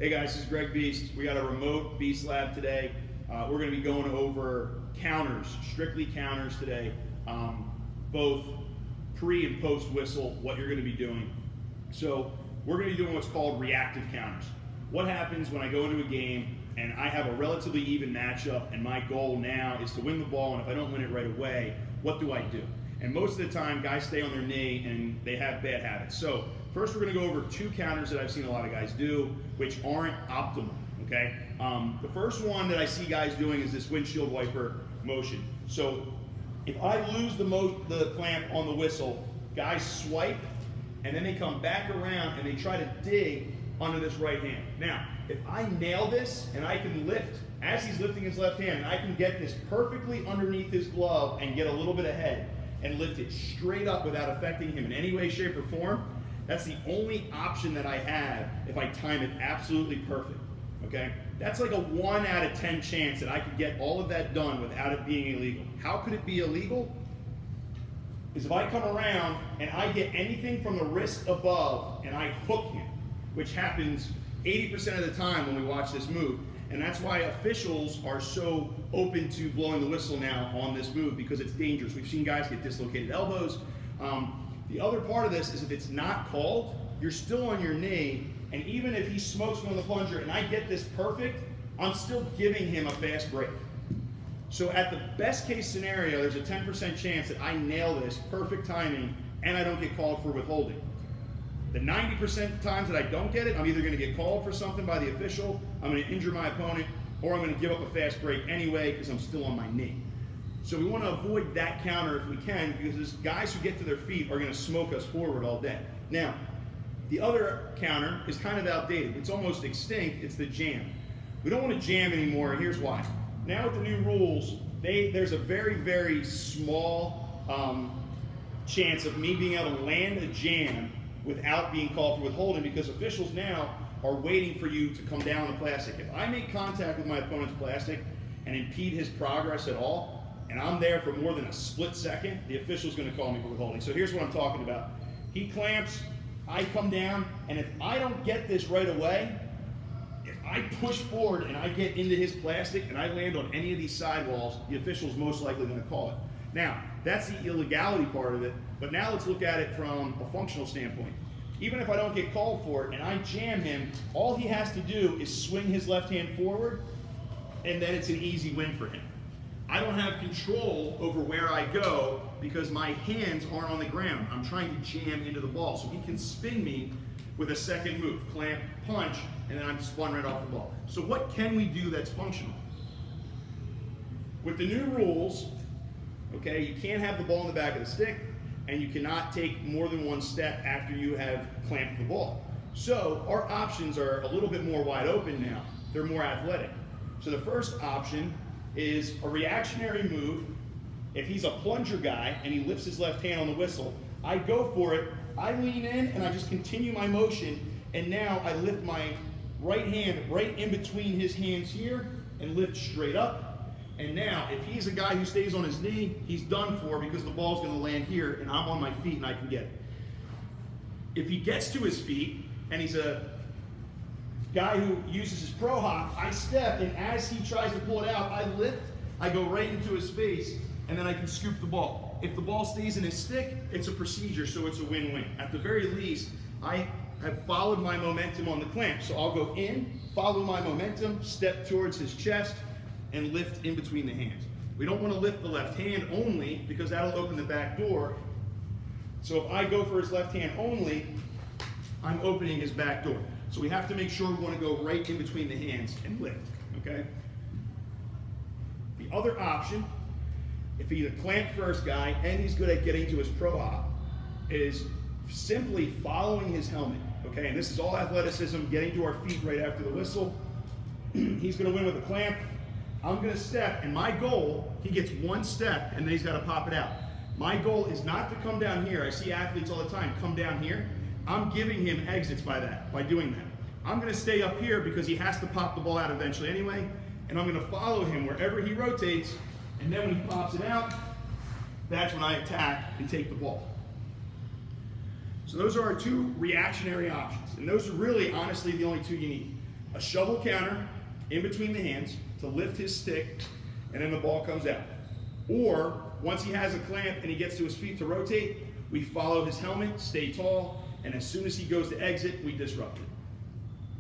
Hey guys, this is Greg Beast. We got a remote Beast Lab today. We're going to be going over counters, strictly counters today, both pre and post whistle, what you're going to be doing. So we're going to be doing what's called reactive counters. What happens when I go into a game and I have a relatively even matchup and my goal now is to win the ball, and if I don't win it right away, what do I do? And most of the time, guys stay on their knee and they have bad habits. So first we're going to go over two counters that I've seen a lot of guys do, which aren't optimal, okay? The first one that I see guys doing is this windshield wiper motion. So if I lose the clamp on the whistle, guys swipe, and then they come back around and they try to dig under this right hand. Now, if I nail this and I can lift, as he's lifting his left hand, and I can get this perfectly underneath his glove and get a little bit ahead and lift it straight up without affecting him in any way, shape, or form, that's the only option that I have if I time it absolutely perfect, okay? That's like a 1 out of 10 chance that I could get all of that done without it being illegal. How could it be illegal? Is if I come around and I get anything from the wrist above and I hook him, which happens 80% of the time when we watch this move. And that's why officials are so open to blowing the whistle now on this move, because it's dangerous. We've seen guys get dislocated elbows. The other part of this is if it's not called, you're still on your knee, and even if he smokes me on the plunger and I get this perfect, I'm still giving him a fast break. So at the best case scenario, there's a 10% chance that I nail this, perfect timing, and I don't get called for withholding. The 90% times that I don't get it, I'm either going to get called for something by the official, I'm going to injure my opponent, or I'm going to give up a fast break anyway because I'm still on my knee. So we want to avoid that counter if we can, because those guys who get to their feet are going to smoke us forward all day. Now, the other counter is kind of outdated. It's almost extinct. It's the jam. We don't want to jam anymore, and here's why. Now with the new rules, there's a very, very small chance of me being able to land a jam without being called for withholding, because officials now are waiting for you to come down the plastic. If I make contact with my opponent's plastic and impede his progress at all, and I'm there for more than a split second, the official's going to call me for withholding. So here's what I'm talking about. He clamps, I come down, and if I don't get this right away, if I push forward and I get into his plastic and I land on any of these sidewalls, the official's most likely going to call it. Now, that's the illegality part of it, but now let's look at it from a functional standpoint. Even if I don't get called for it and I jam him, all he has to do is swing his left hand forward, and then it's an easy win for him. I don't have control over where I go because my hands aren't on the ground. I'm trying to jam into the ball, so he can spin me with a second move, clamp, punch, and then I'm spun right off the ball. So what can we do that's functional? With the new rules, okay, you can't have the ball in the back of the stick, and you cannot take more than one step after you have clamped the ball. So our options are a little bit more wide open now. They're more athletic. So the first option is a reactionary move. If he's a plunger guy and he lifts his left hand on the whistle, I go for it, I lean in, and I just continue my motion, and now I lift my right hand right in between his hands here and lift straight up. And now, if he's a guy who stays on his knee, he's done for because the ball's going to land here and I'm on my feet and I can get it. If he gets to his feet and he's a guy who uses his pro hop, I step, and as he tries to pull it out, I lift, I go right into his face, and then I can scoop the ball. If the ball stays in his stick, it's a procedure, so it's a win-win. At the very least, I have followed my momentum on the clamp. So I'll go in, follow my momentum, step towards his chest, and lift in between the hands. We don't want to lift the left hand only because that'll open the back door. So if I go for his left hand only, I'm opening his back door. So we have to make sure we want to go right in between the hands and lift, okay? The other option, if he's a clamp first guy and he's good at getting to his pro hop, is simply following his helmet, okay? And this is all athleticism, getting to our feet right after the whistle. He's going to win with a clamp. I'm going to step, and my goal, he gets one step, and then he's got to pop it out. My goal is not to come down here. I see athletes all the time come down here. I'm giving him exits by doing that. I'm going to stay up here because he has to pop the ball out eventually anyway, and I'm going to follow him wherever he rotates, and then when he pops it out, that's when I attack and take the ball. So those are our two reactionary options, and those are really, honestly, the only two you need. a shovel counter in between the hands to lift his stick, and then the ball comes out. Or, once he has a clamp and he gets to his feet to rotate, we follow his helmet, stay tall, and as soon as he goes to exit, we disrupt it.